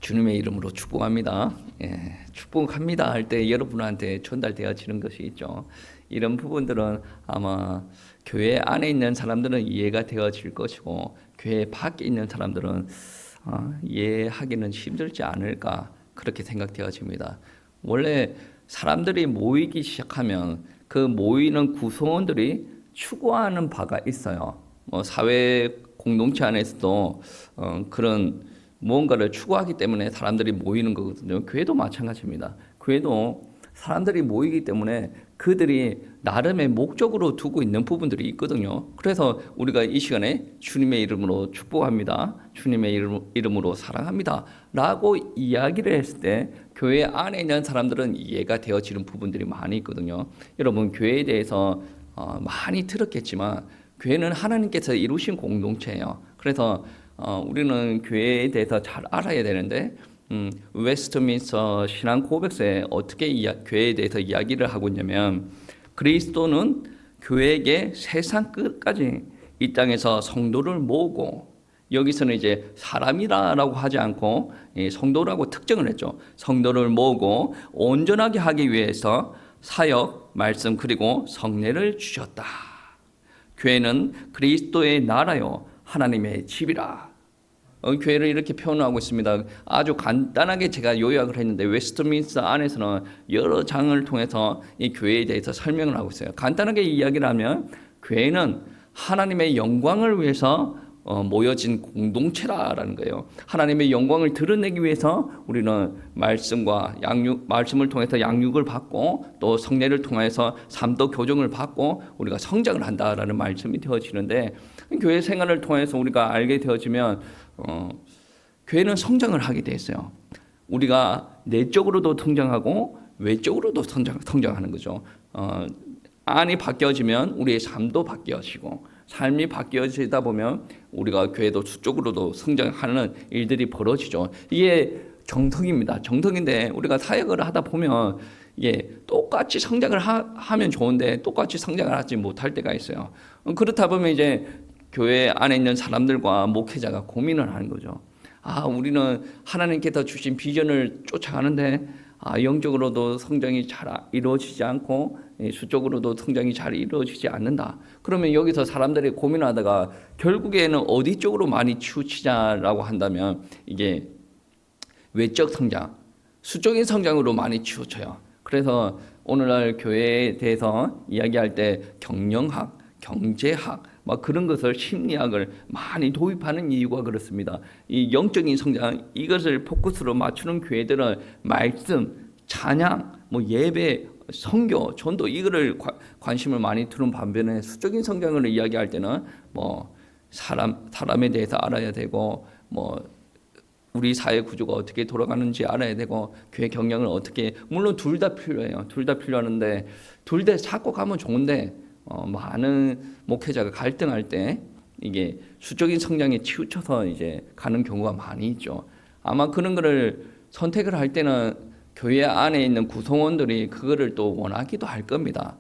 주님의 이름으로 축복합니다. 축복합니다 할 때 여러분한테 전달되어지는 것이 있죠. 이런 부분들은 아마 교회 안에 있는 사람들은 이해가 되어질 것이고 교회 밖에 있는 사람들은 이해하기는 힘들지 않을까 그렇게 생각되어집니다. 원래 사람들이 모이기 시작하면 그 모이는 구성원들이 추구하는 바가 있어요. 사회 공동체 안에서도 그런 무언가를 추구하기 때문에 사람들이 모이는 거거든요. 교회도 마찬가지입니다. 교회도 사람들이 모이기 때문에 그들이 나름의 목적으로 두고 있는 부분들이 있거든요. 그래서 우리가 이 시간에 주님의 이름으로 축복합니다. 주님의 이름으로 사랑합니다. 라고 이야기를 했을 때 교회 안에 있는 사람들은 이해가 되어지는 부분들이 많이 있거든요. 여러분 교회에 대해서 많이 들었겠지만 교회는 하나님께서 이루신 공동체예요. 그래서 우리는 교회에 대해서 잘 알아야 되는데 웨스트민스터 신앙 고백서에 어떻게 교회에 대해서 이야기를 하고 있냐면 그리스도는 교회에게 세상 끝까지 이 땅에서 성도를 모으고 여기서는 이제 사람이라고 하지 않고 성도라고 특정을 했죠. 성도를 모으고 온전하게 하기 위해서 사역, 말씀 그리고 성례를 주셨다. 교회는 그리스도의 나라요 하나님의 집이라. 교회를 이렇게 표현하고 있습니다. 아주 간단하게 제가 요약을 했는데 웨스트민스터 안에서는 여러 장을 통해서 이 교회에 대해서 설명을 하고 있어요. 간단하게 이야기를 하면 교회는 하나님의 영광을 위해서 모여진 공동체라는 거예요. 하나님의 영광을 드러내기 위해서 우리는 말씀을 통해서 양육을 받고 또 성례를 통해서 삶도 교정을 받고 우리가 성장을 한다라는 말씀이 되어지는데 교회 생활을 통해서 우리가 알게 되어지면 교회는 성장을 하게 돼 있어요. 우리가 내적으로도 성장하고 외적으로도 성장하는 거죠. 안이 바뀌어지면 우리의 삶도 바뀌어지고 삶이 바뀌어지다 보면 우리가 교회도 수적으로도 성장하는 일들이 벌어지죠. 이게 정석입니다. 정석인데 우리가 사역을 하다 보면 이게 똑같이 성장을 하면 좋은데 똑같이 성장을 하지 못할 때가 있어요. 그렇다 보면 이제 교회 안에 있는 사람들과 목회자가 고민을 하는 거죠. 우리는 하나님께서 주신 비전을 쫓아가는데 영적으로도 성장이 잘 이루어지지 않고 수적으로도 성장이 잘 이루어지지 않는다. 그러면 여기서 사람들이 고민하다가 결국에는 어디 쪽으로 많이 치우치자라고 한다면 이게 외적 성장, 수적인 성장으로 많이 치우쳐요. 그래서 오늘날 교회에 대해서 이야기할 때 경영학, 경제학 막 그런 것을 심리학을 많이 도입하는 이유가 그렇습니다. 이 영적인 성장 이것을 포커스로 맞추는 교회들은 말씀, 찬양, 예배, 선교, 전도 이거를 관심을 많이 두는 반면에 수적인 성장을 이야기할 때는 사람에 대해서 알아야 되고 우리 사회 구조가 어떻게 돌아가는지 알아야 되고 교회 경영을 어떻게 물론 둘 다 필요해요. 둘 다 필요하는데 둘 다 잡고 가면 좋은데 많은 목회자가 갈등할 때 이게 수적인 성장에 치우쳐서 이제 가는 경우가 많이 있죠. 아마 그런 거를 선택을 할 때는 교회 안에 있는 구성원들이 그거를 또 원하기도 할 겁니다.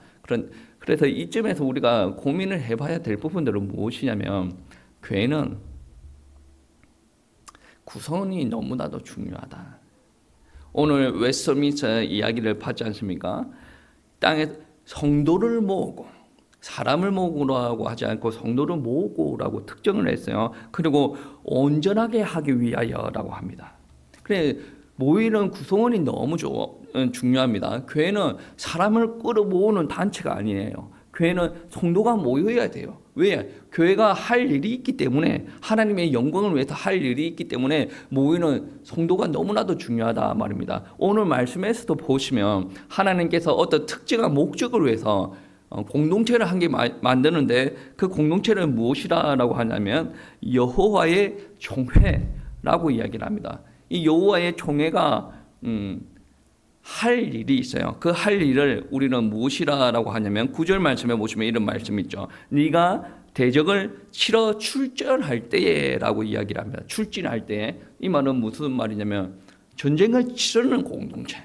그래서 이쯤에서 우리가 고민을 해봐야 될 부분들은 무엇이냐면 교회는 구성원이 너무나도 중요하다. 오늘 웨스트민스터 이야기를 봤지 않습니까? 땅에 성도를 모으고 사람을 모으라고 하지 않고 성도를 모으고라고 특정을 했어요. 그리고 온전하게 하기 위하여라고 합니다. 그래 모이는 구성원이 너무 중요합니다. 교회는 사람을 끌어모으는 단체가 아니에요. 교회는 성도가 모여야 돼요. 왜? 교회가 할 일이 있기 때문에 하나님의 영광을 위해서 할 일이 있기 때문에 모이는 성도가 너무나도 중요하다 말입니다. 오늘 말씀에서도 보시면 하나님께서 어떤 특정한 목적을 위해서 공동체를 한 개 만드는데 그 공동체를 무엇이라고 하냐면 여호와의 총회라고 이야기를 합니다. 이 여호와의 총회가 할 일이 있어요. 그 할 일을 우리는 무엇이라고 하냐면 9절 말씀에 보시면 이런 말씀이 있죠. 네가 대적을 치러 출전할 때에라고 이야기를 합니다. 출진할 때 이 말은 무슨 말이냐면 전쟁을 치르는 공동체.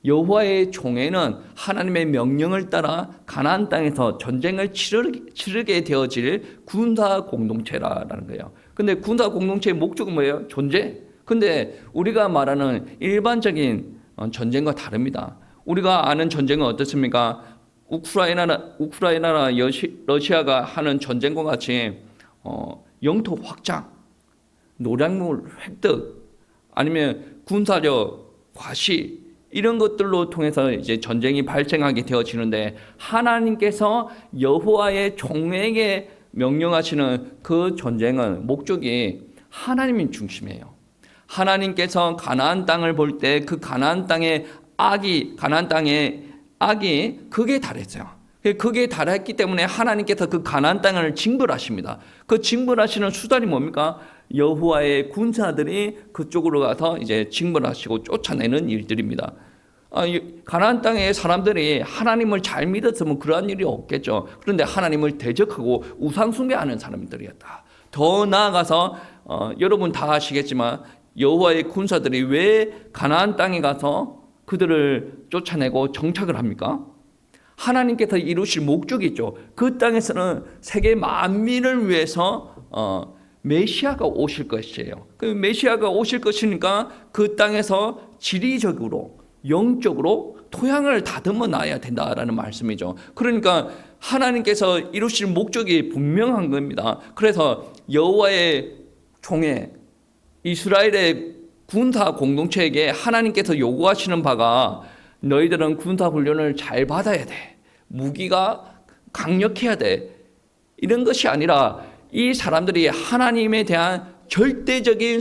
여호와의 총회는 하나님의 명령을 따라 가나안 땅에서 전쟁을 치르게 되어질 군사 공동체라는 거예요. 근데 군사 공동체의 목적은 뭐예요? 존재. 근데 우리가 말하는 일반적인 전쟁과 다릅니다. 우리가 아는 전쟁은 어떻습니까? 우크라이나나 러시아가 하는 전쟁과 같이 영토 확장, 노량물 획득, 아니면 군사력 과시 이런 것들로 통해서 이제 전쟁이 발생하게 되어지는데, 하나님께서 여호와의 종에게 명령하시는 그 전쟁은 목적이 하나님인 중심이에요. 하나님께서 가나안 땅을 볼 때 그 가나안 땅의 악이 극에 달했어요. 극에 달했기 때문에 하나님께서 그 가나안 땅을 징벌하십니다. 그 징벌하시는 수단이 뭡니까? 여호와의 군사들이 그쪽으로 가서 이제 징벌하시고 쫓아내는 일들입니다. 가나안 땅의 사람들이 하나님을 잘 믿었으면 그러한 일이 없겠죠. 그런데 하나님을 대적하고 우상 숭배하는 사람들이었다. 더 나아가서 여러분 다 아시겠지만 여호와의 군사들이 왜 가나안 땅에 가서 그들을 쫓아내고 정착을 합니까? 하나님께서 이루실 목적이 있죠. 그 땅에서는 세계 만민을 위해서 메시아가 오실 것이에요. 그 메시아가 오실 것이니까 그 땅에서 지리적으로 영적으로 토양을 다듬어 놔야 된다라는 말씀이죠. 그러니까 하나님께서 이루실 목적이 분명한 겁니다. 그래서 여호와의 총회 이스라엘의 군사 공동체에게 하나님께서 요구하시는 바가 너희들은 군사 훈련을 잘 받아야 돼. 무기가 강력해야 돼. 이런 것이 아니라 이 사람들이 하나님에 대한 절대적인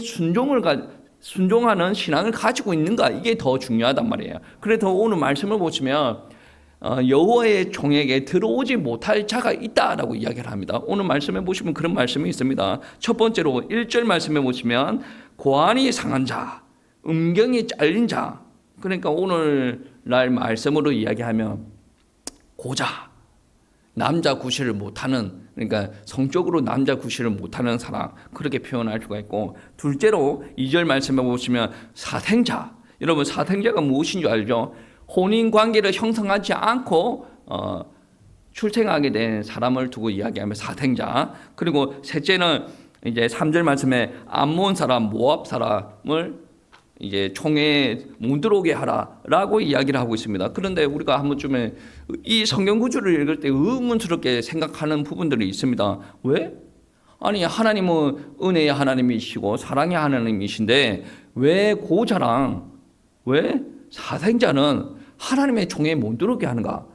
순종하는 신앙을 가지고 있는가, 이게 더 중요하단 말이에요. 그래서 오늘 말씀을 보시면 여호와의 종에게 들어오지 못할 자가 있다라고 이야기를 합니다. 오늘 말씀에 보시면 그런 말씀이 있습니다. 첫 번째로 1절 말씀에 보시면 고안이 상한 자, 음경이 잘린 자. 그러니까 오늘날 말씀으로 이야기하면 고자, 남자 구실을 못하는, 그러니까 성적으로 남자 구실을 못하는 사람, 그렇게 표현할 수가 있고, 둘째로 2절 말씀에 보시면 사생자. 여러분 사생자가 무엇인 줄 알죠? 혼인 관계를 형성하지 않고 출생하게 된 사람을 두고 이야기하면 사생자. 그리고 셋째는 이제 3절 말씀에 암몬 사람, 모압 사람을 이제 총회에 못 들어오게 하라라고 이야기를 하고 있습니다. 그런데 우리가 한 번쯤에 이 성경 구절을 읽을 때 의문스럽게 생각하는 부분들이 있습니다. 왜? 아니 하나님은 은혜의 하나님이시고 사랑의 하나님이신데 왜 고자랑 왜 사생자는 하나님의 총회에 못 들어오게 하는가?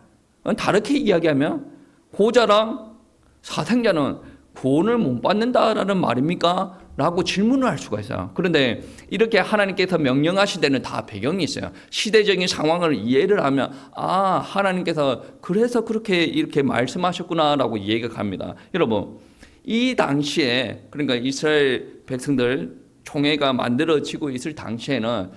다르게 이야기하면 고자랑 사생자는 구원을 못 받는다라는 말입니까? 라고 질문을 할 수가 있어요. 그런데 이렇게 하나님께서 명령하신 데는 다 배경이 있어요. 시대적인 상황을 이해를 하면 하나님께서 그래서 그렇게 이렇게 말씀하셨구나라고 이해가 갑니다. 여러분 이 당시에, 그러니까 이스라엘 백성들 총회가 만들어지고 있을 당시에는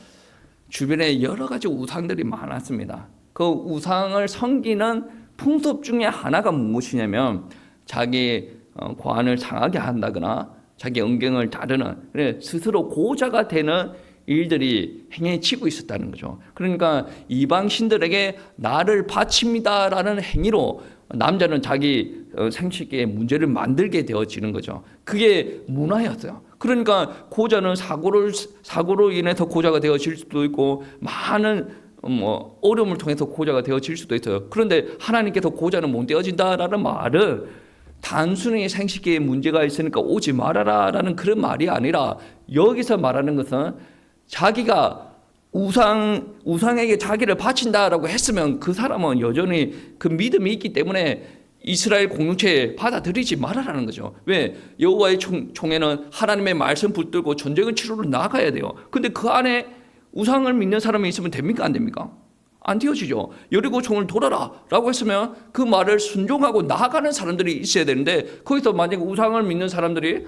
주변에 여러 가지 우상들이 많았습니다. 그 우상을 섬기는 풍습 중에 하나가 무엇이냐면 자기 관을 상하게 한다거나 자기 음경을 다루는, 스스로 고자가 되는 일들이 행해지고 있었다는 거죠. 그러니까 이방 신들에게 나를 바칩니다라는 행위로 남자는 자기 생식기에 문제를 만들게 되어지는 거죠. 그게 문화였어요. 그러니까 고자는 사고로 인해서 고자가 되어질 수도 있고 많은 어려움을 통해서 고자가 되어질 수도 있어요. 그런데 하나님께서 고자는 못 되어진다라는 말은 단순히 생식기에 문제가 있으니까 오지 말아라라는 그런 말이 아니라, 여기서 말하는 것은 자기가 우상에게 자기를 바친다라고 했으면 그 사람은 여전히 그 믿음이 있기 때문에 이스라엘 공동체에 받아들이지 말아라는 거죠. 왜? 여호와의 총회는 하나님의 말씀 붙들고 전쟁을 치르러 나가야 돼요. 근데 그 안에 우상을 믿는 사람이 있으면 됩니까? 안 됩니까? 안 되어지죠. 여리고 총을 돌아라 라고 했으면 그 말을 순종하고 나아가는 사람들이 있어야 되는데, 거기서 만약에 우상을 믿는 사람들이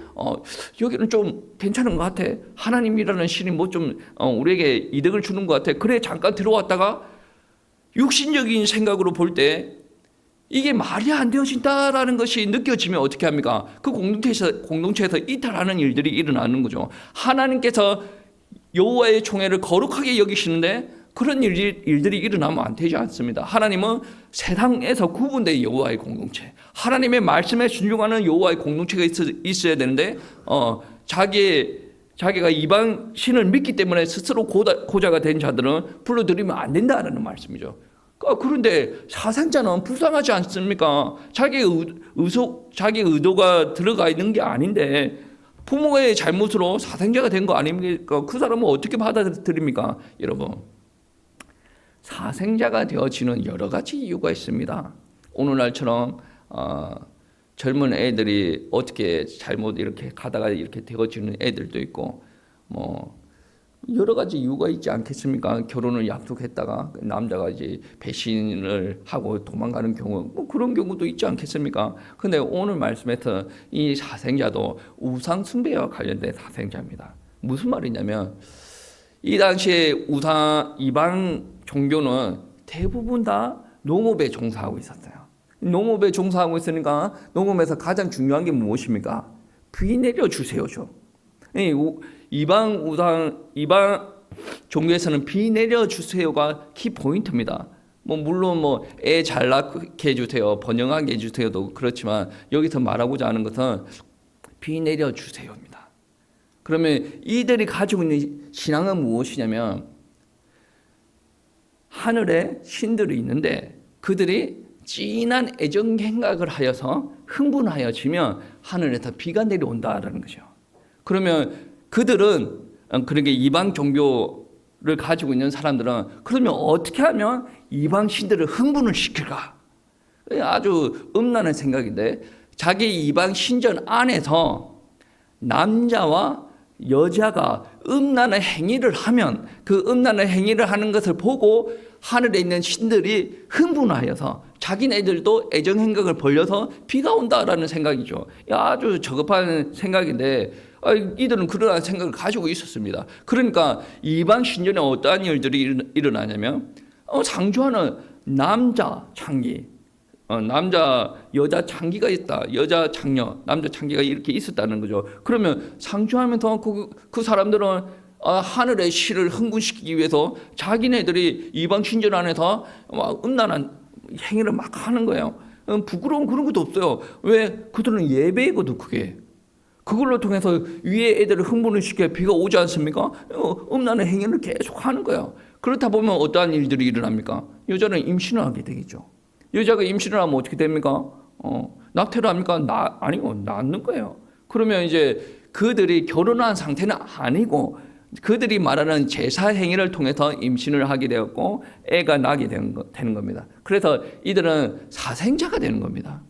여기는 좀 괜찮은 것 같아, 하나님이라는 신이 뭐 좀 우리에게 이득을 주는 것 같아, 그래 잠깐 들어왔다가 육신적인 생각으로 볼 때 이게 말이 안 되어진다라는 것이 느껴지면 어떻게 합니까? 그 공동체에서 이탈하는 일들이 일어나는 거죠. 하나님께서 여호와의 총회를 거룩하게 여기시는데 그런 일들이 일어나면 안 되지 않습니다. 하나님은 세상에서 구분된 여호와의 공동체, 하나님의 말씀에 순종하는 여호와의 공동체가 있어야 되는데 자기의 자기가 이방 신을 믿기 때문에 스스로 고자가 된 자들은 불러들이면 안 된다라는 말씀이죠. 그런데 사생자는 불쌍하지 않습니까? 자기 의도가 들어가 있는 게 아닌데 부모의 잘못으로 사생자가 된 거 아닙니까? 그 사람은 어떻게 받아들입니까? 여러분, 사생자가 되어지는 여러 가지 이유가 있습니다. 오늘날처럼 젊은 애들이 어떻게 잘못 이렇게 가다가 이렇게 되어지는 애들도 있고 뭐 여러 가지 이유가 있지 않겠습니까? 결혼을 약속했다가 남자가 이제 배신을 하고 도망가는 경우, 뭐 그런 경우도 있지 않겠습니까? 근데 오늘 말씀에서 이 사생자도 우상 숭배와 관련된 사생자입니다. 무슨 말이냐면 이 당시에 이방 종교는 대부분 다 농업에 종사하고 있었어요. 농업에 종사하고 있으니까 농업에서 가장 중요한 게 무엇입니까? 비 내려 주세요죠. 이방 종교에서는 비 내려 주세요가 키 포인트입니다. 뭐 물론 뭐 애 잘 낳게 해주세요, 번영하게 해주세요도 그렇지만 여기서 말하고자 하는 것은 비 내려 주세요입니다. 그러면 이들이 가지고 있는 신앙은 무엇이냐면 하늘에 신들이 있는데 그들이 진한 애정 행각을 하여서 흥분하여지면 하늘에서 비가 내려온다라는 거죠. 그러면 그들은 그러게 이방 종교를 가지고 있는 사람들은 그러면 어떻게 하면 이방 신들을 흥분을 시킬까? 아주 음란한 생각인데 자기 이방 신전 안에서 남자와 여자가 음란한 행위를 하면 그 음란한 행위를 하는 것을 보고 하늘에 있는 신들이 흥분하여서 자기네들도 애정 행각을 벌려서 비가 온다라는 생각이죠. 아주 저급한 생각인데 이들은 그러한 생각을 가지고 있었습니다. 그러니까 이방 신전에 어떠한 일들이 일어나냐면 상주하는 남자 창기, 남자 여자 창기가 있다, 여자 창녀 남자 창기가 이렇게 있었다는 거죠. 그러면 상주하면서 그 사람들은 하늘의 신을 흥분시키기 위해서 자기네들이 이방 신전 안에서 음란한 행위를 막 하는 거예요. 부끄러운 그런 것도 없어요. 왜? 그들은 예배이거든. 그게 그걸로 통해서 위에 애들을 흥분을 시켜 비가 오지 않습니까? 음란한 행위를 계속 하는 거예요. 그렇다 보면 어떠한 일들이 일어납니까? 여자는 임신을 하게 되겠죠. 여자가 임신을 하면 어떻게 됩니까? 낙태를 합니까? 아니고 낳는 거예요. 그러면 이제 그들이 결혼한 상태는 아니고 그들이 말하는 제사 행위를 통해서 임신을 하게 되었고 애가 나게 되는 겁니다. 그래서 이들은 사생자가 되는 겁니다.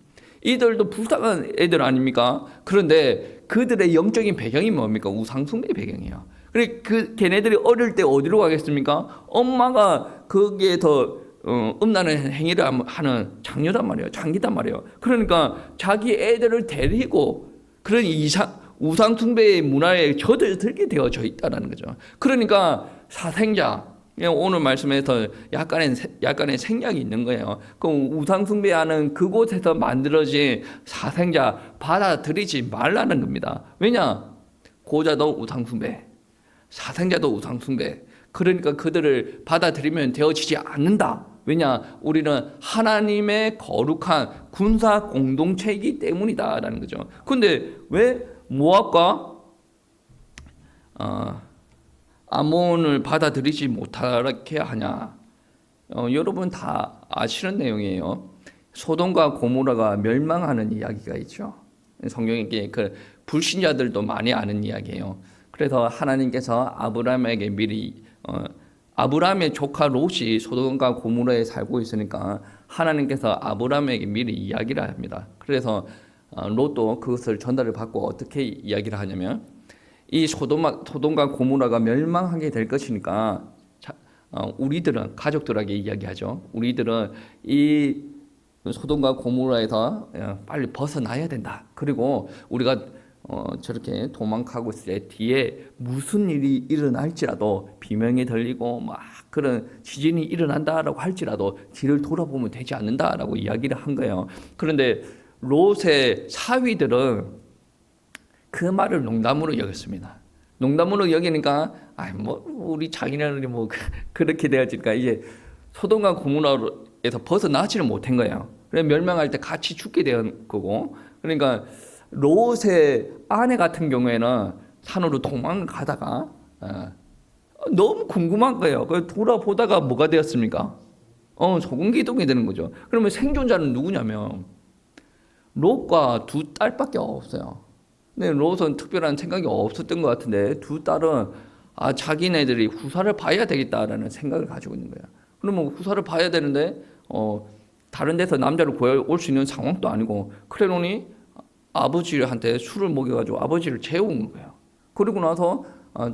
이들도 불쌍한 애들 아닙니까? 그런데 그들의 영적인 배경이 뭡니까? 우상숭배의 배경이에요. 그리고 걔네들이 어릴 때 어디로 가겠습니까? 엄마가 거기에 더 음란한 행위를 하는 장녀단 말이에요. 장기단 말이에요. 그러니까 자기 애들을 데리고 그런 우상숭배의 문화에 젖어들게 되어져 있다는 거죠. 그러니까 사생자, 오늘 말씀에서 약간의 생략이 있는 거예요. 그 우상숭배하는 그곳에서 만들어진 사생자 받아들이지 말라는 겁니다. 왜냐? 고자도 우상숭배, 사생자도 우상숭배. 그러니까 그들을 받아들이면 되어지지 않는다. 왜냐? 우리는 하나님의 거룩한 군사 공동체이기 때문이다라는 거죠. 그런데 왜 모압과 아몬을 받아들이지 못하게 하냐? 여러분 다 아시는 내용이에요. 소돔과 고모라가 멸망하는 이야기가 있죠. 성경에 그 불신자들도 많이 아는 이야기예요. 그래서 하나님께서 아브라함에게 미리 아브라함의 조카 롯이 소돔과 고모라에 살고 있으니까 하나님께서 아브라함에게 미리 이야기를 합니다. 그래서 롯도 그것을 전달을 받고 어떻게 이야기를 하냐면 이 소돔과 고모라가 멸망하게 될 것이니까 우리들은 가족들에게 이야기하죠. 우리들은 이 소돔과 고모라에서 빨리 벗어나야 된다. 그리고 우리가 저렇게 도망가고 있을 때 뒤에 무슨 일이 일어날지라도 비명이 들리고 막 그런 지진이 일어난다라고 할지라도 뒤를 돌아보면 되지 않는다라고 이야기를 한 거예요. 그런데 롯의 사위들은 그 말을 농담으로 여겼습니다. 농담으로 여기니까 우리 자기네들이 그렇게 되어지니까 이제 소돔과 고모라에서 벗어나지는 못한 거예요. 그래서 멸망할 때 같이 죽게 된 거고, 그러니까 롯의 아내 같은 경우에는 산으로 도망가다가 너무 궁금한 거예요. 그 돌아보다가 뭐가 되었습니까? 소금 기둥이 되는 거죠. 그러면 생존자는 누구냐면 롯과 두 딸밖에 없어요. 근데 롯은 특별한 생각이 없었던 것 같은데 두 딸은 자기네들이 후사를 봐야 되겠다라는 생각을 가지고 있는 거야. 그러면 후사를 봐야 되는데 다른 데서 남자를 구해올 수 있는 상황도 아니고 크레논이 아버지한테 술을 먹여가지고 아버지를 재운 거예요. 그리고 나서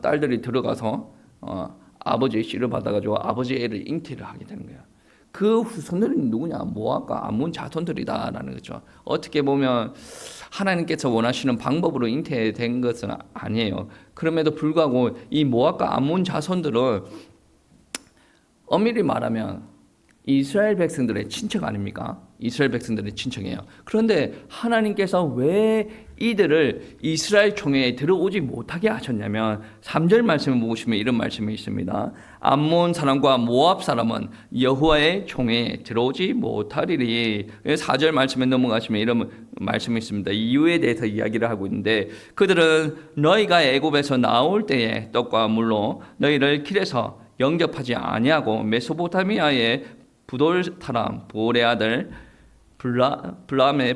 딸들이 들어가서 아버지의 씨를 받아가지고 아버지의 애를 잉태를 하게 되는 거예요. 그 후손들은 누구냐? 모압과 암몬 자손들이다라는 거죠. 어떻게 보면 하나님께서 원하시는 방법으로 잉태된 것은 아니에요. 그럼에도 불구하고 이 모압과 암몬 자손들은 엄밀히 말하면 이스라엘 백성들의 친척 아닙니까? 이스라엘 백성들의 친척이에요. 그런데 하나님께서 왜 이들을 이스라엘 총회에 들어오지 못하게 하셨냐면 3절 말씀을 보시면 이런 말씀이 있습니다. 암몬 사람과 모압 사람은 여호와의 총회에 들어오지 못하리니. 4절 말씀에 넘어가시면 이런 말씀이 있습니다. 이유에 대해서 이야기를 하고 있는데 그들은 너희가 애굽에서 나올 때에 떡과 물로 너희를 길에서 영접하지 아니하고 메소포타미아의 부돌 사람 보올의 아들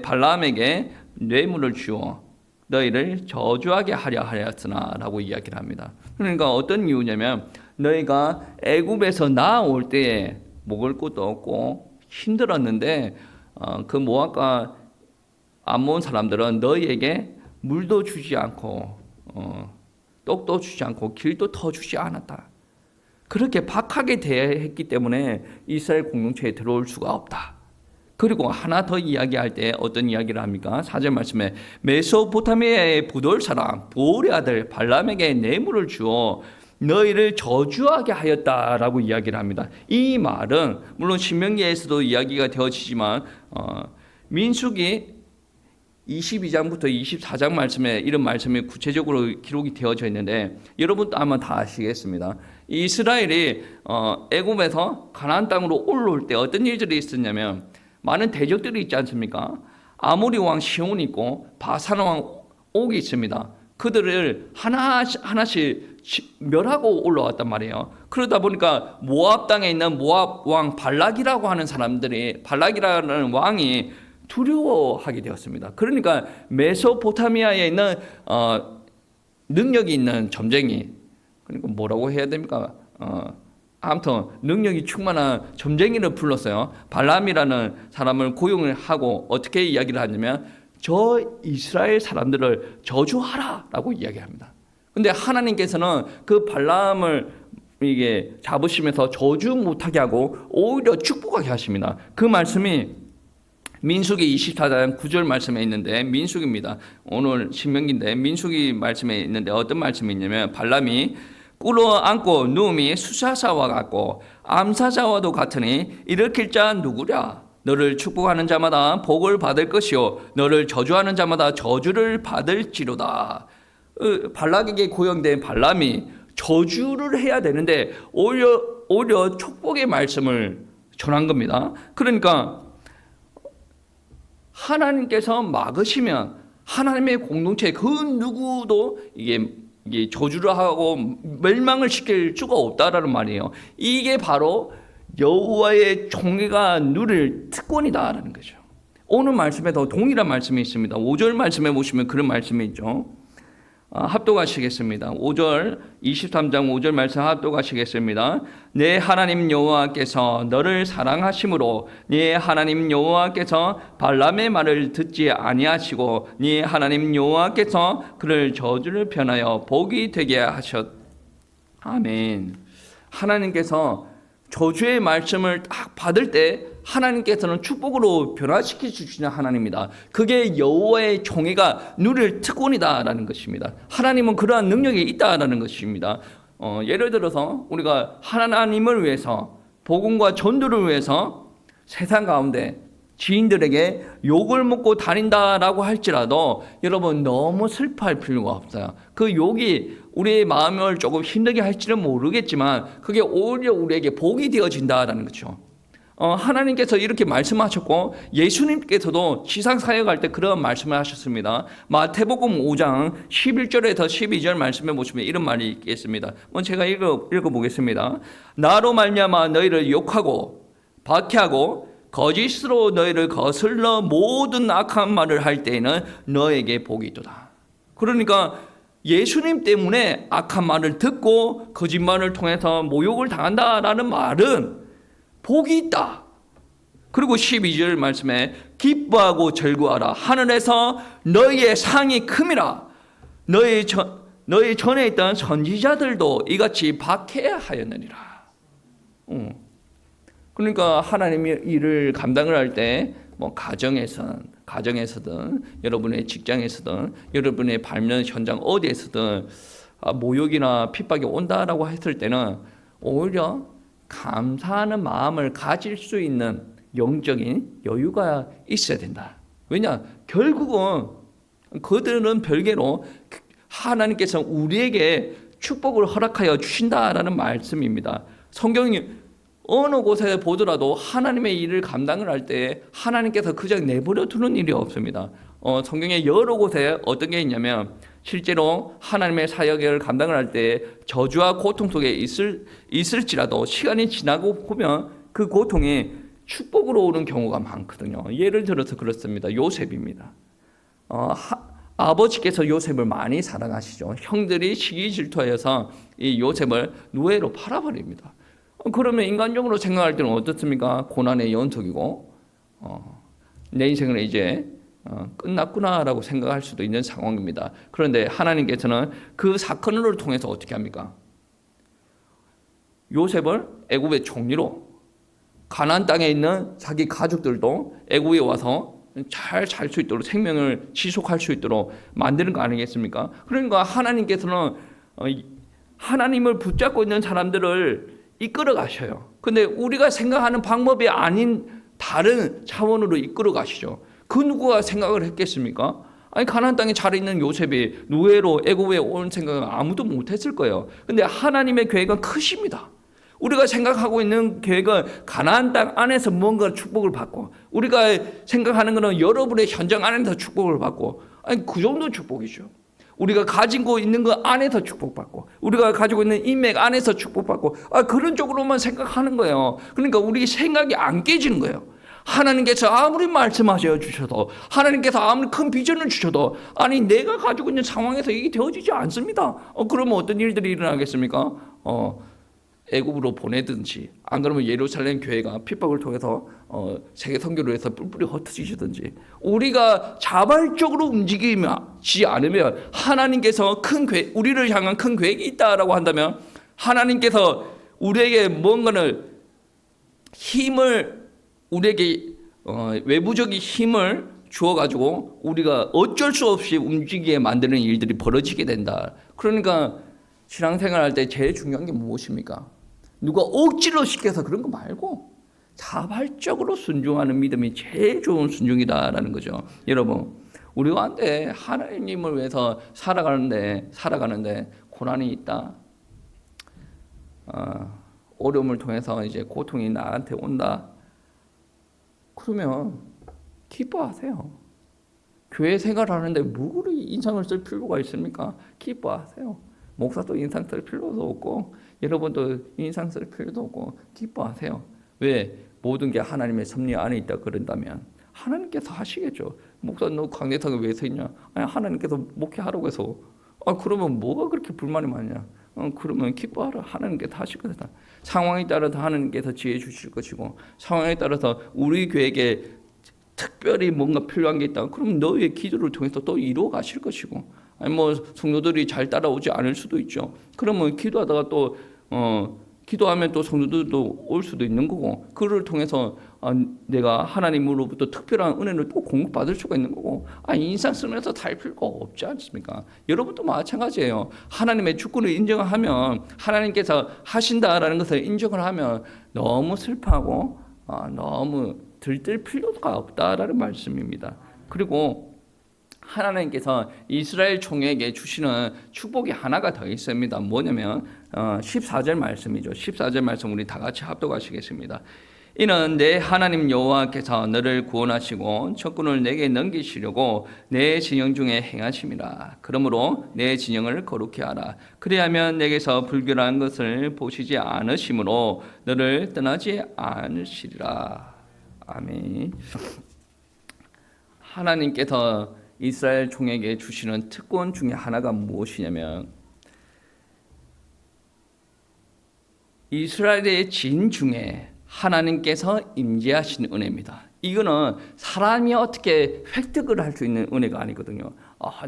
발람에게 뇌물을 주어 너희를 저주하게 하려 하였으나 라고 이야기를 합니다. 그러니까 어떤 이유냐면 너희가 애굽에서 나올 때에 먹을 것도 없고 힘들었는데 그 모압과 암몬 사람들은 너희에게 물도 주지 않고 떡도 주지 않고 길도 터주지 않았다. 그렇게 박하게 대했기 때문에 이스라엘 공동체에 들어올 수가 없다. 그리고 하나 더 이야기할 때 어떤 이야기를 합니까? 4절 말씀에 메소포타미아의 부돌 사람 보올의 아들 발람에게 뇌물을 주어 너희를 저주하게 하였다라고 이야기를 합니다. 이 말은 물론 신명기에서도 이야기가 되어지지만 민수기 22장부터 24장 말씀에 이런 말씀이 구체적으로 기록이 되어져 있는데 여러분도 아마 다 아시겠습니다. 이스라엘이 애굽에서 가나안 땅으로 올라올 때 어떤 일들이 있었냐면 많은 대적들이 있지 않습니까? 아모리 왕 시온이 있고 바산 왕 옥이 있습니다. 그들을 하나씩 멸하고 올라왔단 말이에요. 그러다 보니까 모압 땅에 있는 모압 왕 발락이라고 하는 사람들이 발락이라는 왕이 두려워하게 되었습니다. 그러니까 메소포타미아에 있는 능력이 있는 점쟁이, 그러니까 뭐라고 해야 됩니까? 아무튼 능력이 충만한 점쟁이를 불렀어요. 발람이라는 사람을 고용을 하고 어떻게 이야기를 하냐면 저 이스라엘 사람들을 저주하라라고 이야기합니다. 근데 하나님께서는 그 발람을 이게 잡으시면서 저주 못하게 하고 오히려 축복하게 하십니다. 그 말씀이 민수기 24장 9절 말씀에 있는데 민수기입니다. 오늘 신명기인데 민수기 말씀에 있는데 어떤 말씀이 있냐면 발람이 꿇어 앉고 누움이 수사사와 같고 암사자와도 같으니 일으킬 자 누구랴? 너를 축복하는 자마다 복을 받을 것이요 너를 저주하는 자마다 저주를 받을지로다. 발락에게 고용된 발람이 저주를 해야 되는데 오히려 축복의 말씀을 전한 겁니다. 그러니까 하나님께서 막으시면 하나님의 공동체 그 누구도 이게 저주를 하고 멸망을 시킬 수가 없다라는 말이에요. 이게 바로 여호와의 총회가 누릴 특권이다라는 거죠. 오늘 말씀에도 동일한 말씀이 있습니다. 5절 말씀에 보시면 그런 말씀이 있죠. 합독하시겠습니다. 5절 23장 5절 말씀 합독하시겠습니다. 내 하나님 여호와께서 너를 사랑하심으로 네 하나님 여호와께서 발람의 말을 듣지 아니하시고 네 하나님 여호와께서 그를 저주를 편하여 복이 되게 하셨. 아멘. 하나님께서 저주의 말씀을 딱 받을 때 하나님께서는 축복으로 변화시켜 주시는 하나님입니다. 그게 여호와의 총회가 누릴 특권이다라는 것입니다. 하나님은 그러한 능력이 있다라는 것입니다. 예를 들어서 우리가 하나님을 위해서 복음과 전도를 위해서 세상 가운데 지인들에게 욕을 먹고 다닌다라고 할지라도 여러분 너무 슬퍼할 필요가 없어요. 그 욕이 우리의 마음을 조금 힘들게 할지는 모르겠지만 그게 오히려 우리에게 복이 되어진다라는 거죠. 하나님께서 이렇게 말씀하셨고 예수님께서도 지상 사역할 때 그런 말씀을 하셨습니다. 마태복음 5장 11절에서 12절 말씀에 보시면 이런 말이 있겠습니다. 제가 읽어보겠습니다. 나로 말미암아 너희를 욕하고 박해하고 거짓으로 너희를 거슬러 모든 악한 말을 할 때에는 너에게 복이 있도다. 그러니까 예수님 때문에 악한 말을 듣고 거짓말을 통해서 모욕을 당한다라는 말은 복이 있다. 그리고 12절 말씀에 기뻐하고 절구하라. 하늘에서 너희의 상이 큼이라. 너희 전에 있던 선지자들도 이같이 박해하였느니라. 그러니까 하나님의 일을 감당을 할 때 가정에서든 여러분의 직장에서든 여러분의 발면 현장 어디에서든 모욕이나 핍박이 온다라고 했을 때는 오히려 감사하는 마음을 가질 수 있는 영적인 여유가 있어야 된다. 왜냐? 결국은 그들은 별개로 하나님께서 우리에게 축복을 허락하여 주신다라는 말씀입니다. 성경이 어느 곳에 보더라도 하나님의 일을 감당을 할 때 하나님께서 그냥 내버려 두는 일이 없습니다. 성경에 여러 곳에 어떤 게 있냐면 실제로 하나님의 사역을 감당을 할 때 저주와 고통 속에 있을지라도 시간이 지나고 보면 그 고통이 축복으로 오는 경우가 많거든요. 예를 들어서 그렇습니다. 요셉입니다. 아버지께서 요셉을 많이 사랑하시죠. 형들이 시기 질투하여서 이 요셉을 노예로 팔아버립니다. 그러면 인간적으로 생각할 때는 어떻습니까? 고난의 연속이고 내 인생은 이제 끝났구나라고 생각할 수도 있는 상황입니다. 그런데 하나님께서는 그 사건을 통해서 어떻게 합니까? 요셉을 애굽의 총리로, 가나안 땅에 있는 자기 가족들도 애굽에 와서 잘 살 수 있도록 생명을 지속할 수 있도록 만드는 거 아니겠습니까? 그러니까 하나님께서는 하나님을 붙잡고 있는 사람들을 이끌어 가셔요. 근데 우리가 생각하는 방법이 아닌 다른 차원으로 이끌어 가시죠. 그 누구가 생각을 했겠습니까? 아니 가나안 땅에 잘 있는 요셉이 노예로 애굽에 온 생각은 아무도 못했을 거예요. 근데 하나님의 계획은 크십니다. 우리가 생각하고 있는 계획은 가나안 땅 안에서 뭔가 축복을 받고, 우리가 생각하는 것은 여러분의 현장 안에서 축복을 받고, 아니 그 정도 축복이죠. 우리가 가지고 있는 것 안에서 축복받고, 우리가 가지고 있는 인맥 안에서 축복받고, 그런 쪽으로만 생각하는 거예요. 그러니까 우리 생각이 안 깨지는 거예요. 하나님께서 아무리 말씀하셔 주셔도, 하나님께서 아무리 큰 비전을 주셔도, 아니 내가 가지고 있는 상황에서 이게 되어지지 않습니다. 그러면 어떤 일들이 일어나겠습니까? 애굽으로 보내든지, 안 그러면 예루살렘 교회가 핍박을 통해서 세계 선교를 해서 뿔뿔이 흩어지시든지, 우리가 자발적으로 움직이지 않으면 하나님께서 우리를 향한 큰 계획이 있다라고 한다면 하나님께서 우리에게 뭔가를 우리에게 외부적인 힘을 주어가지고 우리가 어쩔 수 없이 움직이게 만드는 일들이 벌어지게 된다. 그러니까 신앙생활할 때 제일 중요한 게 무엇입니까? 누가 억지로 시켜서 그런 거 말고 자발적으로 순종하는 믿음이 제일 좋은 순종이다라는 거죠. 여러분, 우리가 한데 하나님을 위해서 살아가는데 고난이 있다. 어려움을 통해서 이제 고통이 나한테 온다. 그러면 기뻐하세요. 교회 생활하는데 뭐 인상을 쓸 필요가 있습니까? 기뻐하세요. 목사도 인상 쓸 필요도 없고 여러분도 인상 쓸 필요도 없고 기뻐하세요. 왜? 모든 게 하나님의 섭리 안에 있다 그런다면 하나님께서 하시겠죠. 목사 너 강대상에 왜 서 있냐? 아니 하나님께서 목회하라고 해서. 그러면 뭐가 그렇게 불만이 많냐? 그러면 기뻐하라. 하나님께서 하실 거다. 상황에 따라서 하나님께서 지혜 주실 것이고, 상황에 따라서 우리 교회에게 특별히 뭔가 필요한 게 있다. 그럼 너의 기도를 통해서 또 이루어 가실 것이고, 아니 성도들이 잘 따라오지 않을 수도 있죠. 그러면 기도하다가 또 기도하면 또 성도들도 올 수도 있는 거고, 그를 통해서 내가 하나님으로부터 특별한 은혜를 또 공급받을 수가 있는 거고, 인상 쓰면서 살 필요가 없지 않습니까? 여러분도 마찬가지예요. 하나님의 주권을 인정하면, 하나님께서 하신다라는 것을 인정을 하면 너무 슬퍼하고 너무 들뜰 필요가 없다라는 말씀입니다. 그리고 하나님께서 이스라엘 총회에게 주시는 축복이 하나가 더 있습니다. 뭐냐면 14절 말씀이죠. 14절 말씀 우리 다 같이 합독하시겠습니다. 이는 내 하나님 여호와께서 너를 구원하시고 적군을 내게 넘기시려고 내 진영 중에 행하심이라. 그러므로 내 진영을 거룩히 하라. 그리하면 내게서 불결한 것을 보시지 않으심으로 너를 떠나지 않으시리라. 아멘. 하나님께서 이스라엘 종에게 주시는 특권 중에 하나가 무엇이냐면 이스라엘의 진 중에 하나님께서 임재하신 은혜입니다. 이거는 사람이 어떻게 획득을 할 수 있는 은혜가 아니거든요.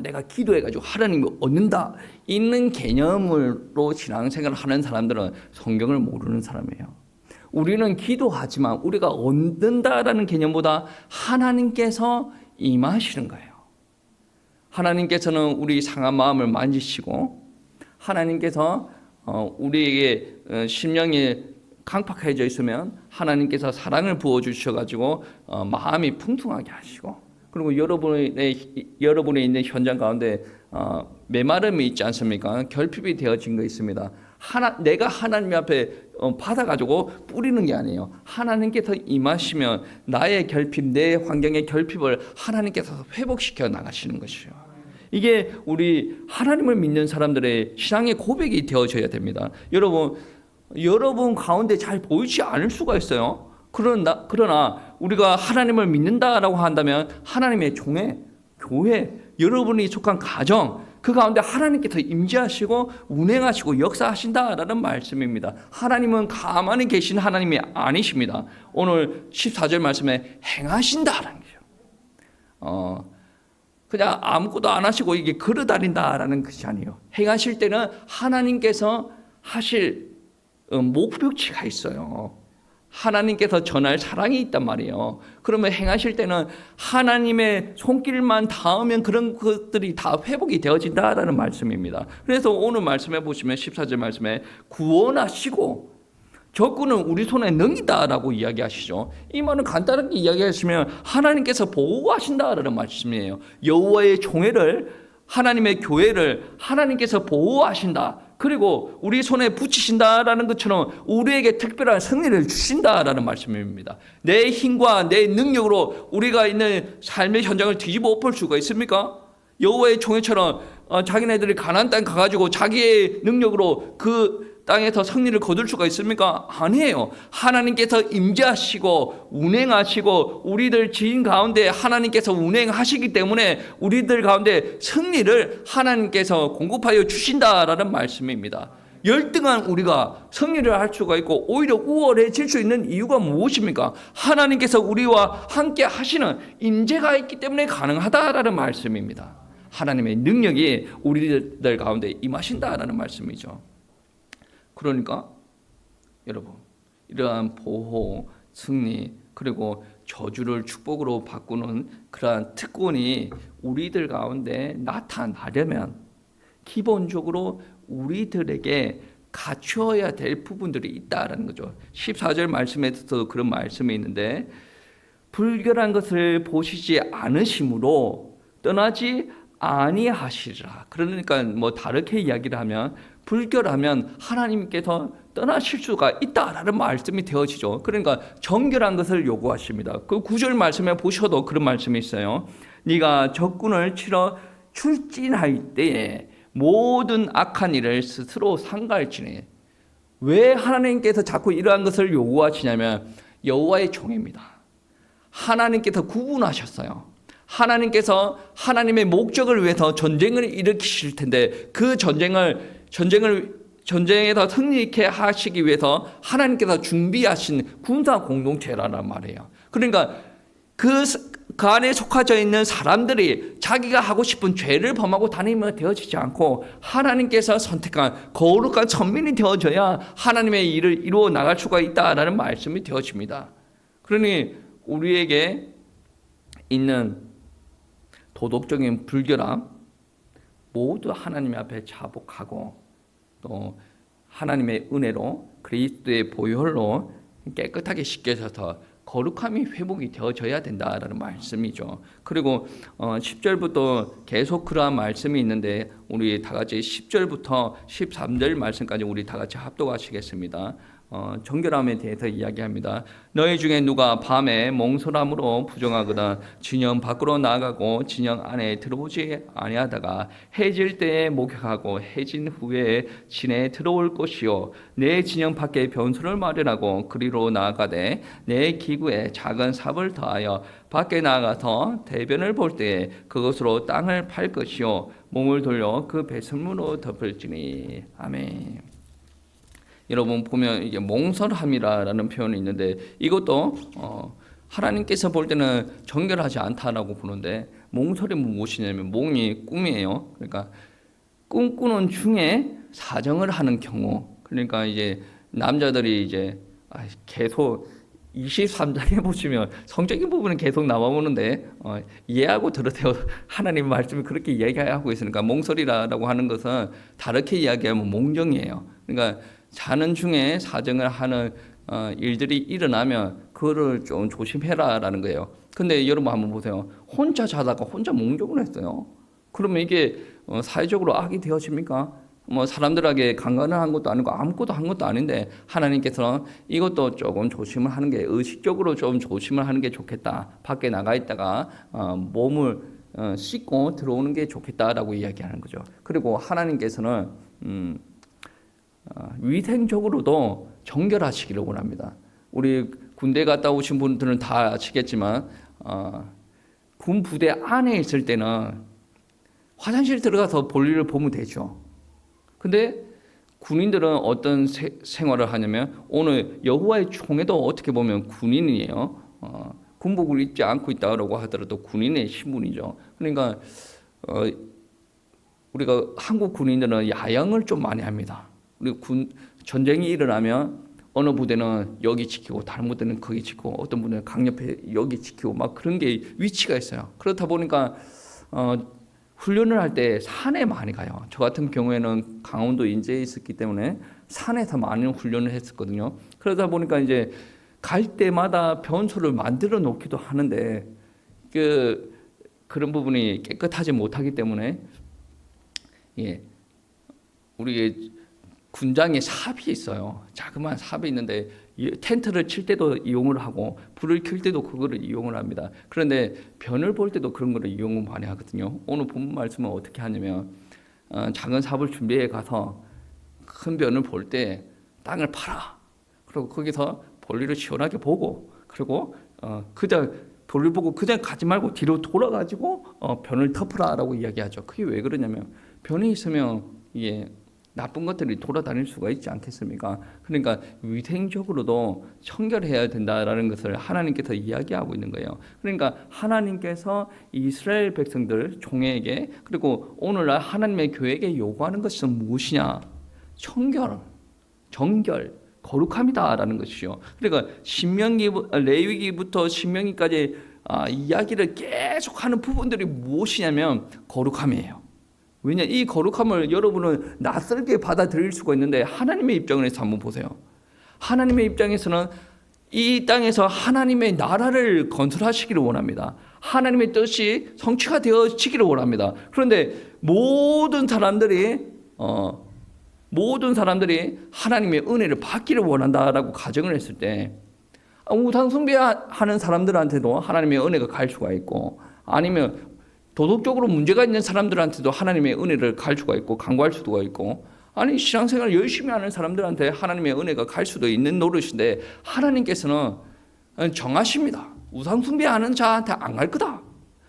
내가 기도해가지고 하나님을 얻는다, 있는 개념으로 신앙생활을 하는 사람들은 성경을 모르는 사람이에요. 우리는 기도하지만 우리가 얻는다라는 개념보다 하나님께서 임하시는 거예요. 하나님께서는 우리 상한 마음을 만지시고 하나님께서 우리에게 심령이 강팍해져 있으면 하나님께서 사랑을 부어주셔가지고 마음이 풍성하게 하시고, 그리고 여러분의 있는 현장 가운데 메마름이 있지 않습니까? 결핍이 되어진 거 있습니다. 내가 하나님 앞에 받아가지고 뿌리는 게 아니에요. 하나님께서 임하시면 나의 결핍, 내 환경의 결핍을 하나님께서 회복시켜 나가시는 것이요. 이게 우리 하나님을 믿는 사람들의 신앙의 고백이 되어져야 됩니다. 여러분 가운데 잘 보이지 않을 수가 있어요. 그러나 우리가 하나님을 믿는다라고 한다면 하나님의 교회, 여러분이 속한 가정, 그 가운데 하나님께서 임재하시고 운행하시고 역사하신다라는 말씀입니다. 하나님은 가만히 계신 하나님이 아니십니다. 오늘 14절 말씀에 행하신다라는 거죠. 그냥 아무것도 안 하시고 이게 걸어다닌다라는 것이 아니에요. 행하실 때는 하나님께서 하실 목표치가 있어요. 하나님께서 전할 사랑이 있단 말이에요. 그러면 행하실 때는 하나님의 손길만 닿으면 그런 것들이 다 회복이 되어진다라는 말씀입니다. 그래서 오늘 말씀해 보시면 14절 말씀에 구원하시고 적군은 우리 손에 넘기다라고 이야기하시죠. 이 말은 간단하게 이야기하시면 하나님께서 보호하신다라는 말씀이에요. 여호와의 종회를, 하나님의 교회를 하나님께서 보호하신다. 그리고 우리 손에 붙이신다라는 것처럼 우리에게 특별한 승리를 주신다라는 말씀입니다. 내 힘과 내 능력으로 우리가 있는 삶의 현장을 뒤집어 엎을 수가 있습니까? 여호와의 종회처럼 자기네들이 가나안 땅 가가지고 자기의 능력으로 그 땅에서 승리를 거둘 수가 있습니까? 아니에요. 하나님께서 임재하시고 운행하시고 우리들 지인 가운데 하나님께서 운행하시기 때문에 우리들 가운데 승리를 하나님께서 공급하여 주신다라는 말씀입니다. 열등한 우리가 승리를 할 수가 있고 오히려 우월해질 수 있는 이유가 무엇입니까? 하나님께서 우리와 함께 하시는 임재가 있기 때문에 가능하다라는 말씀입니다. 하나님의 능력이 우리들 가운데 임하신다라는 말씀이죠. 그러니까 여러분, 이러한 보호, 승리, 그리고 저주를 축복으로 바꾸는 그러한 특권이 우리들 가운데 나타나려면 기본적으로 우리들에게 갖추어야 될 부분들이 있다라는 거죠. 14절 말씀에서도 그런 말씀이 있는데 불결한 것을 보시지 않으심으로 떠나지 아니하시리라. 그러니까 다르게 이야기를 하면 불결하면 하나님께서 떠나실 수가 있다라는 말씀이 되어지죠. 그러니까 정결한 것을 요구하십니다. 그 9절 말씀에 보셔도 그런 말씀이 있어요. 네가 적군을 치러 출진할 때에 모든 악한 일을 스스로 상가할지니. 왜 하나님께서 자꾸 이러한 것을 요구하시냐면 여호와의 종입니다. 하나님께서 구분하셨어요. 하나님께서 하나님의 목적을 위해서 전쟁을 일으키실 텐데 그 전쟁에서 승리케 하시기 위해서 하나님께서 준비하신 군사 공동체라는 말이에요. 그러니까 그 안에 속하져 있는 사람들이 자기가 하고 싶은 죄를 범하고 다니면 되어지지 않고 하나님께서 선택한 거룩한 선민이 되어져야 하나님의 일을 이루어 나갈 수가 있다라는 말씀이 되어집니다. 그러니 우리에게 있는 도덕적인 불결함 모두 하나님 앞에 자복하고 또 하나님의 은혜로 그리스도의 보혈로 깨끗하게 씻겨져서 거룩함이 회복이 되어져야 된다라는 말씀이죠. 그리고 10절부터 계속 그러한 말씀이 있는데 우리 다 같이 10절부터 13절 말씀까지 우리 다 같이 합독하시겠습니다. 정결함에 대해서 이야기합니다. 너희 중에 누가 밤에 몽설함으로 부정하거든 진영 밖으로 나가고 진영 안에 들어오지 아니하다가 해질 때에 목욕하고 해진 후에 진에 들어올 것이요 내 진영 밖에 변소를 마련하고 그리로 나아가되 내 기구에 작은 삽을 더하여 밖에 나가서 대변을 볼 때에 그것으로 땅을 팔 것이요 몸을 돌려 그 배설물로 덮을지니. 아멘. 여러분 보면 이게 몽설함이라는 표현이 있는데 이것도 하나님께서 볼 때는 정결하지 않다라고 보는데 몽설이 무엇이냐면 몽이 꿈이에요. 그러니까 꿈꾸는 중에 사정을 하는 경우. 그러니까 이제 남자들이 이제 계속 23장에 보시면 성적인 부분은 계속 나와오는데 이해하고 들으세요. 하나님 말씀이 그렇게 이야기하고 있으니까 몽설이라고 하는 것은 다르게 이야기하면 몽정이에요. 그러니까 자는 중에 사정을 하는 일들이 일어나면 그거를 좀 조심해라라는 거예요. 근데 여러분 한번 보세요. 혼자 자다가 혼자 몽정을 했어요. 그러면 이게 사회적으로 악이 되어집니까? 뭐 사람들에게 강간을 한 것도 아니고 아무것도 한 것도 아닌데 하나님께서는 이것도 조금 조심을 하는 게 의식적으로 좀 조심을 하는 게 좋겠다. 밖에 나가 있다가 몸을 씻고 들어오는 게 좋겠다라고 이야기하는 거죠. 그리고 하나님께서는 위생적으로도 정결하시기를 원합니다. 우리 군대 갔다 오신 분들은 다 아시겠지만 군 부대 안에 있을 때는 화장실 들어가서 볼일을 보면 되죠. 근데 군인들은 어떤 생활을 하냐면 오늘 여호와의 총회도 어떻게 보면 군인이에요. 군복을 입지 않고 있다고 하더라도 군인의 신분이죠. 그러니까 우리가 한국 군인들은 야영을 좀 많이 합니다. 우리 전쟁이 일어나면 어느 부대는 여기 지키고 다른 부대는 거기 지키고 어떤 부대는 강력해 여기 지키고 막 그런 게 위치가 있어요. 그렇다 보니까 훈련을 할 때 산에 많이 가요. 저 같은 경우에는 강원도 인제에 있었기 때문에 산에서 많은 훈련을 했었거든요. 그러다 보니까 이제 갈 때마다 변소를 만들어 놓기도 하는데 그런 부분이 깨끗하지 못하기 때문에 우리 군장에 삽이 있어요. 자그마한 삽이 있는데 텐트를 칠 때도 이용을 하고 불을 켤 때도 그거를 이용을 합니다. 그런데 변을 볼 때도 그런 거를 이용을 많이 하거든요. 오늘 본문 말씀은 어떻게 하냐면 작은 삽을 준비해 가서 큰 변을 볼 때 땅을 팔아. 그리고 거기서 볼일을 시원하게 보고 그리고 그냥 볼일 보고 그냥 가지 말고 뒤로 돌아가지고 변을 덮으라라고 이야기하죠. 그게 왜 그러냐면 변이 있으면 이게 나쁜 것들이 돌아다닐 수가 있지 않겠습니까? 그러니까 위생적으로도 청결해야 된다라는 것을 하나님께서 이야기하고 있는 거예요. 그러니까 하나님께서 이스라엘 백성들 종에게 그리고 오늘날 하나님의 교회에게 요구하는 것은 무엇이냐? 청결, 정결, 거룩함이다라는 것이죠. 그러니까 레위기부터 신명기까지 이야기를 계속하는 부분들이 무엇이냐면 거룩함이에요. 왜냐 이 거룩함을 여러분은 낯설게 받아들일 수가 있는데 하나님의 입장에서 한번 보세요. 하나님의 입장에서는 이 땅에서 하나님의 나라를 건설하시기를 원합니다. 하나님의 뜻이 성취가 되어지기를 원합니다. 그런데 모든 사람들이 하나님의 은혜를 받기를 원한다라고 가정을 했을 때 우상 숭배하는 사람들한테도 하나님의 은혜가 갈 수가 있고 아니면 도덕적으로 문제가 있는 사람들한테도 하나님의 은혜를 갈 수가 있고 간구할 수도 있고 아니 신앙생활 열심히 하는 사람들한테 하나님의 은혜가 갈 수도 있는 노릇인데 하나님께서는 정하십니다. 우상 숭배하는 자한테 안 갈 거다.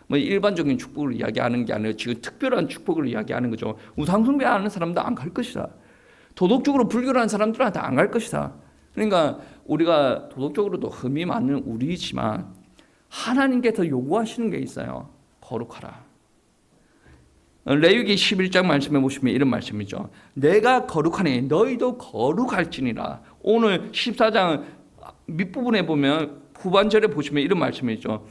뭐 일반적인 축복을 이야기하는 게 아니라 지금 특별한 축복을 이야기하는 거죠. 우상 숭배하는 사람도 안 갈 것이다. 도덕적으로 불결한 사람들한테 안 갈 것이다. 그러니까 우리가 도덕적으로도 흠이 많은 우리지만 하나님께서 요구하시는 게 있어요. 거룩하라. 레위기 11장 말씀해 보시면 이런 말씀이죠. 내가 거룩하니 너희도 거룩할지니라. 오늘 14장 밑부분에 보면 후반절에 보시면 이런 말씀이죠.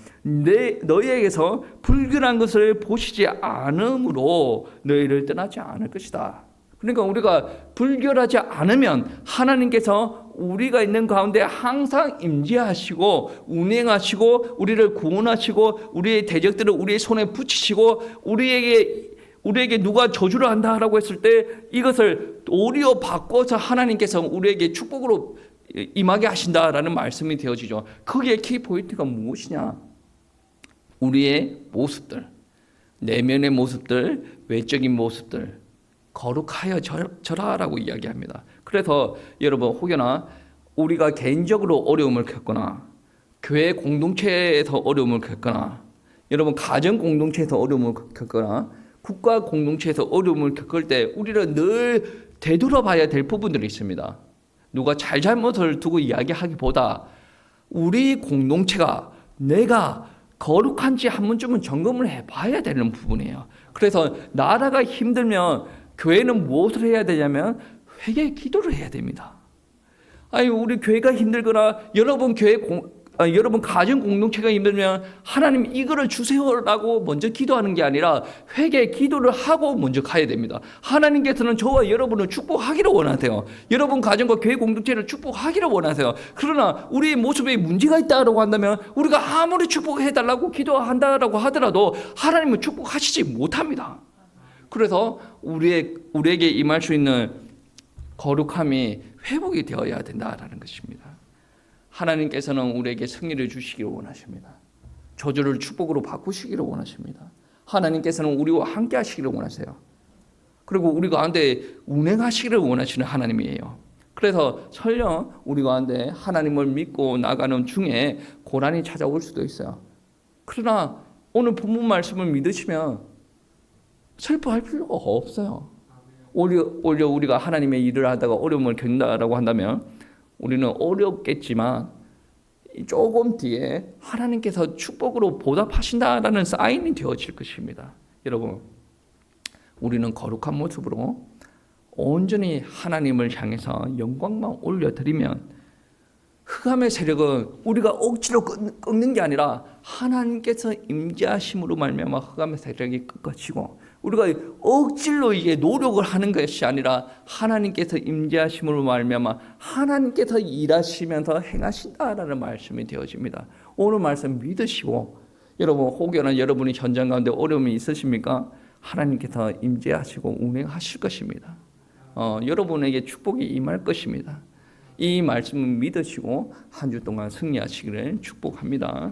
너희에게서 불결한 것을 보시지 않으므로 너희를 떠나지 않을 것이다. 그러니까 우리가 불결하지 않으면 하나님께서 우리가 있는 가운데 항상 임재하시고 운행하시고 우리를 구원하시고 우리의 대적들을 우리의 손에 붙이시고 우리에게 누가 저주를 한다라고 했을 때 이것을 도리어 바꿔서 하나님께서 우리에게 축복으로 임하게 하신다라는 말씀이 되어지죠. 거기에 키포인트가 무엇이냐? 우리의 모습들, 내면의 모습들, 외적인 모습들 거룩하여 절하라고 이야기합니다. 그래서 여러분 혹여나 우리가 개인적으로 어려움을 겪거나 교회 공동체에서 어려움을 겪거나 여러분 가정 공동체에서 어려움을 겪거나 국가 공동체에서 어려움을 겪을 때 우리는 늘 되돌아봐야 될 부분들이 있습니다. 누가 잘잘못을 두고 이야기하기보다 우리 공동체가 내가 거룩한지 한 번쯤은 점검을 해봐야 되는 부분이에요. 그래서 나라가 힘들면 교회는 무엇을 해야 되냐면 회개 기도를 해야 됩니다. 아니 우리 교회가 힘들거나 여러분 가정 공동체가 힘들면 하나님 이거를 주세요라고 먼저 기도하는 게 아니라 회개 기도를 하고 먼저 가야 됩니다. 하나님께서는 저와 여러분을 축복하기를 원하세요. 여러분 가정과 교회 공동체를 축복하기를 원하세요. 그러나 우리의 모습에 문제가 있다고 한다면 우리가 아무리 축복해달라고 기도한다라고 하더라도 하나님은 축복하시지 못합니다. 그래서 우리에게 임할 수 있는 거룩함이 회복이 되어야 된다라는 것입니다. 하나님께서는 우리에게 승리를 주시기를 원하십니다. 저주를 축복으로 바꾸시기를 원하십니다. 하나님께서는 우리와 함께 하시기를 원하세요. 그리고 우리 가운데 운행하시기를 원하시는 하나님이에요. 그래서 설령 우리 가운데 하나님을 믿고 나가는 중에 고난이 찾아올 수도 있어요. 그러나 오늘 본문 말씀을 믿으시면 슬퍼할 필요가 없어요. 오히려 우리가 하나님의 일을 하다가 어려움을 겪는다라고 한다면 우리는 어렵겠지만 조금 뒤에 하나님께서 축복으로 보답하신다라는 사인이 되어질 것입니다. 여러분, 우리는 거룩한 모습으로 온전히 하나님을 향해서 영광만 올려드리면 흑암의 세력은 우리가 억지로 꺾는 게 아니라 하나님께서 임재하심으로 말미암아 흑암의 세력이 꺾어지고 우리가 억지로 이게 노력을 하는 것이 아니라 하나님께서 임재하심으로 말미암아 하나님께서 일하시면서 행하신다라는 말씀이 되어집니다. 오늘 말씀 믿으시고 여러분 혹여나 여러분이 현장 가운데 어려움이 있으십니까? 하나님께서 임재하시고 운행하실 것입니다. 여러분에게 축복이 임할 것입니다. 이 말씀을 믿으시고 한 주 동안 승리하시기를 축복합니다.